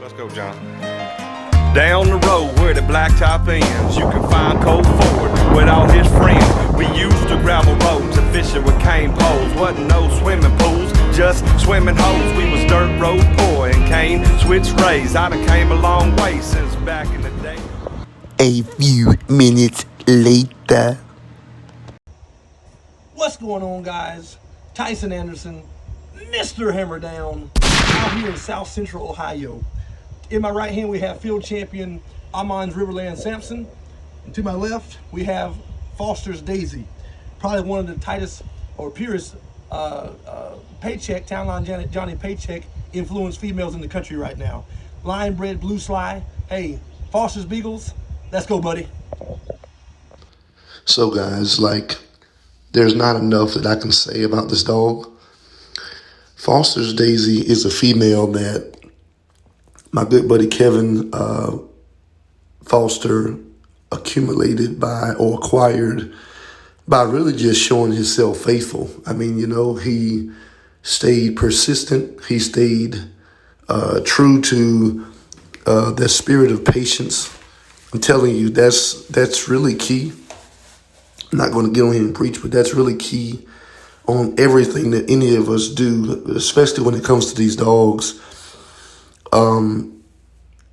Let's go, John. Down the road where the blacktop ends, you can find Cold Ford with all his friends. We used to gravel roads and fishing with cane poles. Wasn't no swimming pools, just swimming holes. We was dirt road poor and cane switch raised. I done came a long way since back in the day. A few minutes later. What's going on, guys? Tyson Anderson, Mr. Hammer Down, out here in South Central Ohio. In my right hand, we have field champion Aman's Riverland Samson. And to my left, we have Foster's Daisy. Probably one of the tightest or purest paycheck, Townline Johnny paycheck influenced females in the country right now. Lion bred blue sly. Hey, Foster's Beagles, let's go, buddy. So guys, there's not enough that I can say about this dog. Foster's Daisy is a female that my good buddy Kevin Foster accumulated by or acquired by really just showing himself faithful. I mean, he stayed persistent. He stayed true to the spirit of patience. I'm telling you, that's really key. I'm not going to get on here and preach, but that's really key on everything that any of us do, especially when it comes to these dogs.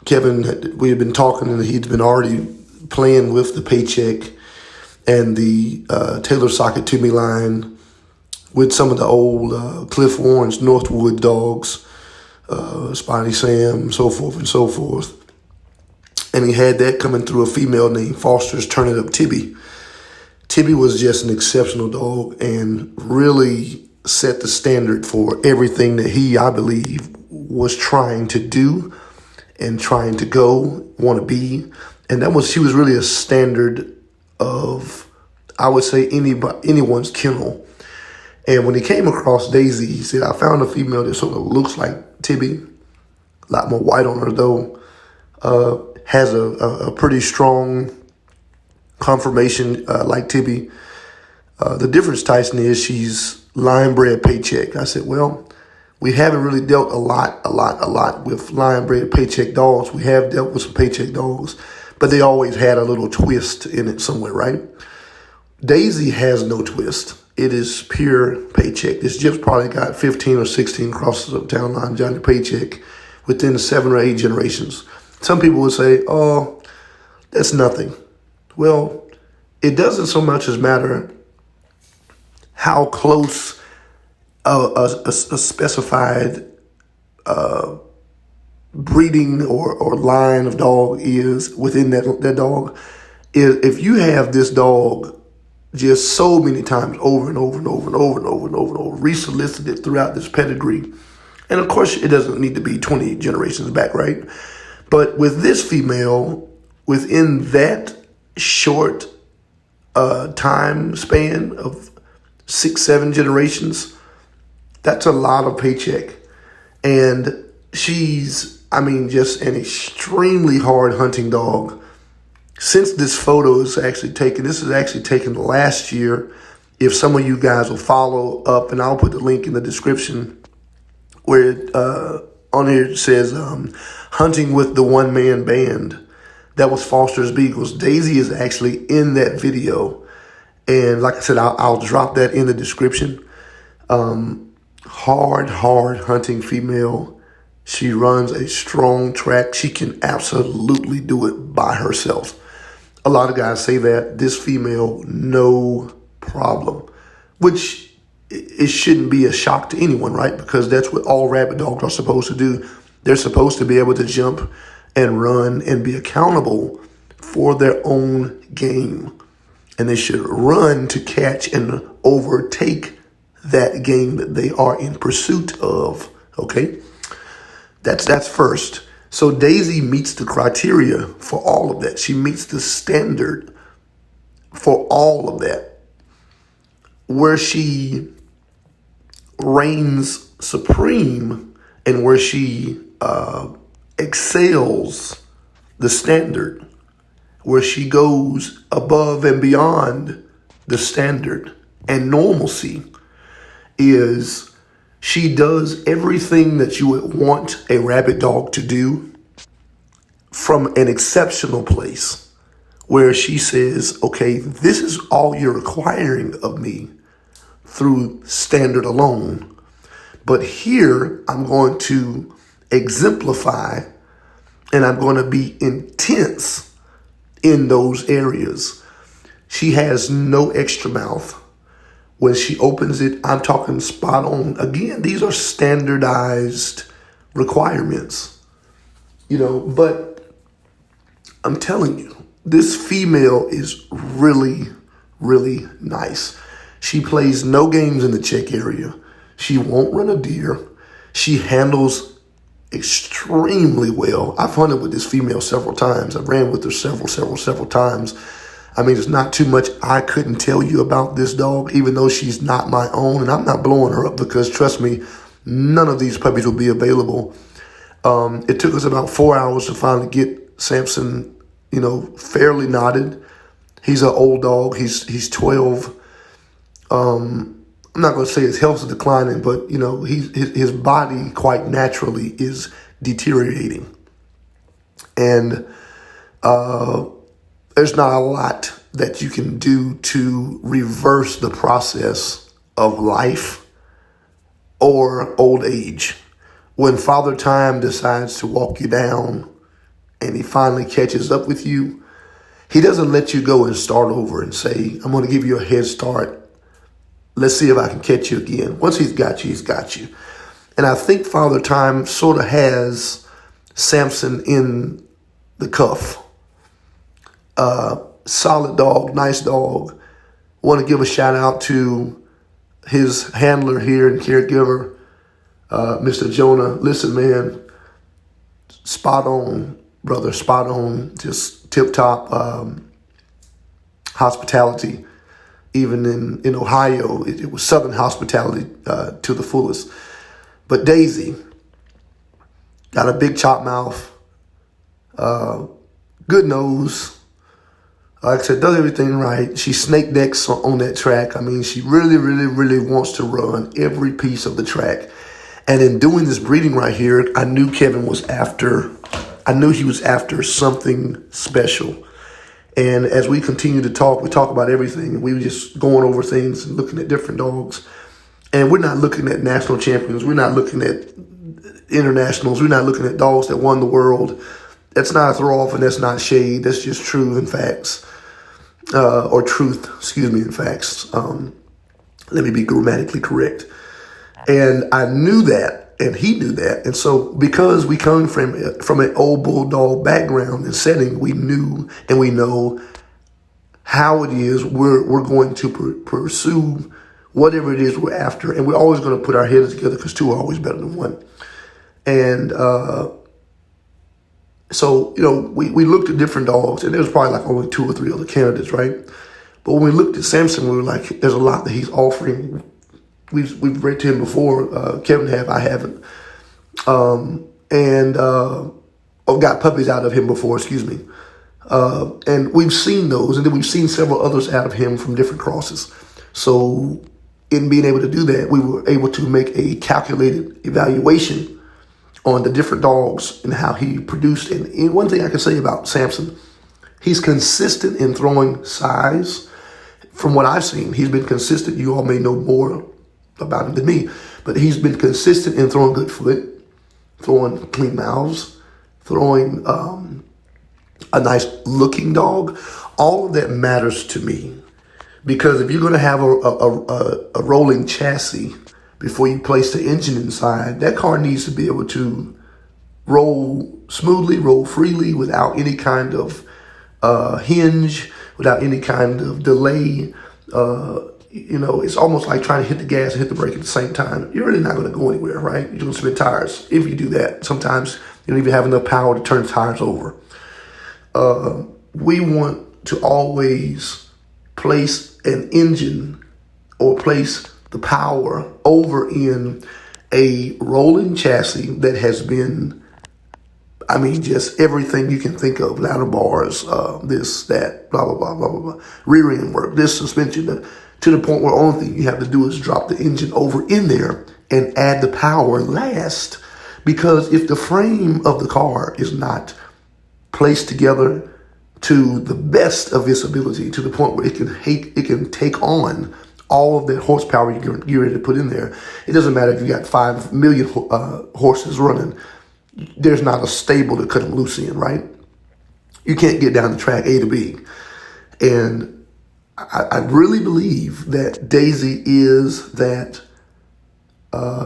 Kevin, we had been talking, and he'd been already playing with the paycheck and the Taylor Socket to me line with some of the old Cliff Warren's Northwood dogs, Spotty Sam, so forth and so forth. And he had that coming through a female named Foster's Turn It Up Tibby. Tibby was just an exceptional dog and really set the standard for everything that he, I believe, was trying to do and trying to want to be. And she was really a standard of, I would say, anyone's kennel. And when he came across Daisy, he said, I found a female that sort of looks like Tibby, a lot more white on her though, has a pretty strong conformation like Tibby. The difference, Tyson, is she's lion bred paycheck. I said, well, we haven't really dealt a lot with lion bred paycheck dogs. We have dealt with some paycheck dogs, but they always had a little twist in it somewhere, right? Daisy has no twist. It is pure paycheck. This Jip's probably got 15 or 16 crosses of Townline Johnny paycheck within 7 or 8 generations. Some people would say, oh, that's nothing. Well, it doesn't so much as matter how close a specified breeding or line of dog is within that dog. If you have this dog just so many times over and over and over and over and over and over and over, resolicited throughout this pedigree, and of course it doesn't need to be 20 generations back, right? But with this female, within that short time span of 6-7 generations, that's a lot of paycheck. And she's, just an extremely hard hunting dog. Since this photo is actually taken, this is actually taken last year. If some of you guys will follow up, and I'll put the link in the description where on here it says hunting with the one-man band. That was Foster's Beagles. Daisy is actually in that video. And like I said, I'll drop that in the description. Hard hunting female. She runs a strong track. She can absolutely do it by herself. A lot of guys say that. This female, no problem. Which it shouldn't be a shock to anyone, right? Because that's what all rabid dogs are supposed to do. They're supposed to be able to jump and run and be accountable for their own game. And they should run to catch and overtake that game that they are in pursuit of, okay? That's first. So Daisy meets the criteria for all of that. She meets the standard for all of that. Where she reigns supreme and where she excels the standard, where she goes above and beyond the standard and normalcy, is She does everything that you would want a rabid dog to do from an exceptional place where she says, okay, this is all you're requiring of me through standard alone. But here I'm going to exemplify and I'm going to be intense in those areas. She has no extra mouth. When she opens it, I'm talking spot on. Again, these are standardized requirements, but I'm telling you, this female is really, really nice. She plays no games in the check area. She won't run a deer. She handles extremely well. I've hunted with this female several times. I've ran with her several times. I mean, there's not too much I couldn't tell you about this dog, even though she's not my own. And I'm not blowing her up because, trust me, none of these puppies will be available. It took us about 4 hours to finally get Samson, fairly knotted. He's an old dog. He's 12. I'm not going to say his health is declining, but, his body quite naturally is deteriorating. And there's not a lot that you can do to reverse the process of life or old age. When Father Time decides to walk you down and he finally catches up with you, he doesn't let you go and start over and say, I'm going to give you a head start. Let's see if I can catch you again. Once he's got you, he's got you. And I think Father Time sort of has Samson in the cuff. Solid dog, nice dog. Want to give a shout out to his handler here and caregiver, Mr. Jonah. Listen, man, spot on, brother, spot on. Just tip top hospitality. Even in Ohio, it was Southern hospitality to the fullest. But Daisy got a big chop mouth, good nose. Like I said, does everything right. She snake decks on that track. I mean, she really, really, really wants to run every piece of the track. And in doing this breeding right here, I knew he was after something special. And as we continue to talk, we talk about everything. And we were just going over things and looking at different dogs. And we're not looking at national champions. We're not looking at internationals. We're not looking at dogs that won the world. That's not a throw off and that's not shade. That's just true and facts. Or truth, in facts. Let me be grammatically correct. And I knew that, and he knew that. And so because we come from an old bulldog background and setting, we knew and we know how it is we're going to pursue whatever it is we're after. And we're always going to put our heads together because two are always better than one. And so, we looked at different dogs, and there was probably like only 2 or 3 other candidates, right? But when we looked at Samson, we were like, there's a lot that he's offering. We've read to him before. Kevin I haven't. And got puppies out of him before, and we've seen those, and then we've seen several others out of him from different crosses. So in being able to do that, we were able to make a calculated evaluation on the different dogs and how he produced. And one thing I can say about Samson, he's consistent in throwing size. From what I've seen, he's been consistent. You all may know more about him than me, but he's been consistent in throwing good foot, throwing clean mouths, throwing a nice looking dog. All of that matters to me, because if you're going to have a rolling chassis before you place the engine inside, that car needs to be able to roll smoothly, roll freely, without any kind of hinge, without any kind of delay. It's almost like trying to hit the gas and hit the brake at the same time. You're really not going to go anywhere, right? You're going to spin tires. If you do that, sometimes you don't even have enough power to turn the tires over. We want to always place an engine or place the power over in a rolling chassis that has been, just everything you can think of, ladder bars, this, that, blah, blah, blah, blah, blah, blah, rear end work, this suspension, to the point where the only thing you have to do is drop the engine over in there and add the power last. Because if the frame of the car is not placed together to the best of its ability, to the point where it can take on all of that horsepower you're ready to put in there, it doesn't matter if you got 5 million horses running. There's not a stable to cut them loose in, right? You can't get down the track A to B. And I really believe that Daisy is that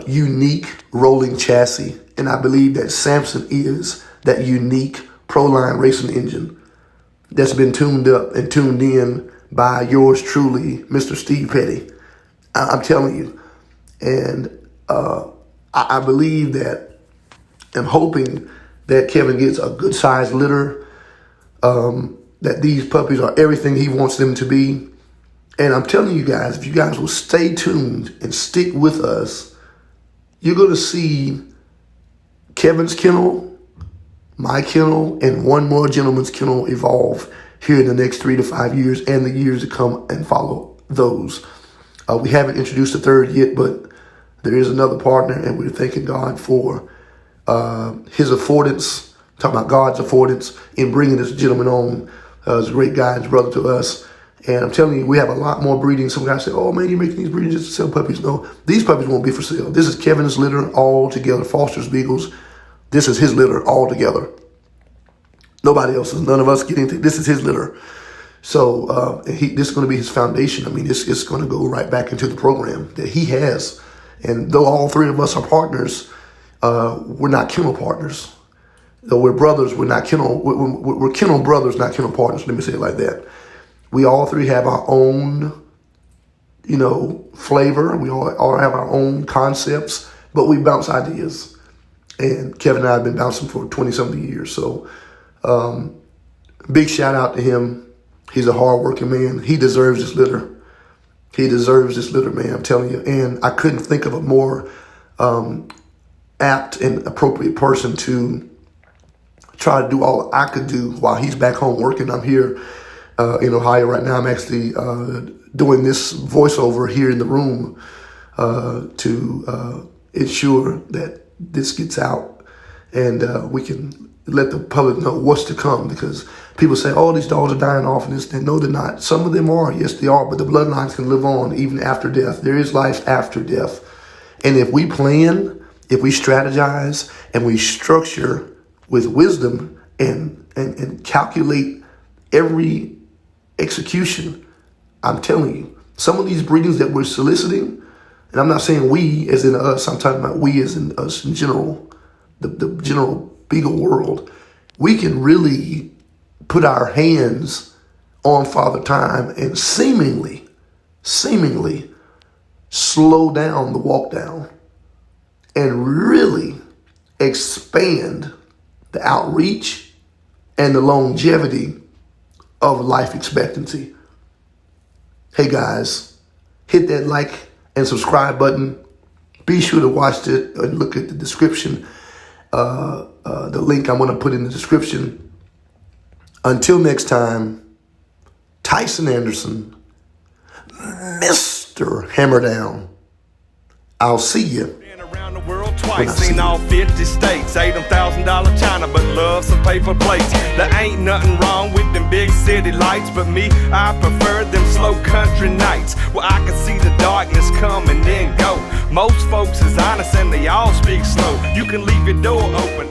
unique rolling chassis. And I believe that Samson is that unique Proline racing engine that's been tuned up and tuned in by yours truly, Mr. Steve Petty. I'm telling you. And I believe that, I'm hoping that Kevin gets a good sized litter, that these puppies are everything he wants them to be. And I'm telling you guys, if you guys will stay tuned and stick with us, you're going to see Kevin's kennel, my kennel, and one more gentleman's kennel evolve here in the next 3 to 5 years and the years to come and follow those. We haven't introduced a third yet, but there is another partner, and we're thanking God for his affordance, talking about God's affordance in bringing this gentleman on. He's a great guy, his brother to us. And I'm telling you, we have a lot more breeding. Some guys say, oh man, you're making these breedings just to sell puppies. No, these puppies won't be for sale. This is Kevin's litter all together, Foster's Beagles. This is his litter all together. Nobody else's, none of us get anything. This is his litter. So this is going to be his foundation. I mean, it's going to go right back into the program that he has. And though all three of us are partners, we're not kennel partners. Though we're brothers, we're not kennel. We're kennel brothers, not kennel partners. Let me say it like that. We all three have our own, flavor. We all have our own concepts, but we bounce ideas. And Kevin and I have been bouncing for 20-something years. So big shout out to him. He's a hardworking man. He deserves this litter. He deserves this litter, man, I'm telling you. And I couldn't think of a more apt and appropriate person to try to do all I could do while he's back home working. I'm here in Ohio right now. I'm actually doing this voiceover here in the room to ensure that this gets out and we can let the public know what's to come, because people say, oh, these dogs are dying off and this. And no, they're not. Some of them are. Yes, they are. But the bloodlines can live on even after death. There is life after death. And if we plan, if we strategize, and we structure with wisdom and calculate every execution, I'm telling you, some of these breedings that we're soliciting, and I'm not saying we as in us, I'm talking about we as in us in general, the general Beagle world, we can really put our hands on Father Time and seemingly slow down the walk down and really expand the outreach and the longevity of life expectancy. Hey guys, hit that like and subscribe button. Be sure to watch it and look at the description. The link I'm going to put in the description. Until next time, Tyson Anderson, Mr. Hammerdown. I'll see you. Around the world twice, seen all 50 states, ate them $1,000 China, but love some paper plates. There ain't nothing wrong with them big city lights, but me, I prefer them slow country nights, where I can see the darkness come and then go. Most folks is honest and they all speak slow. You can leave your door open.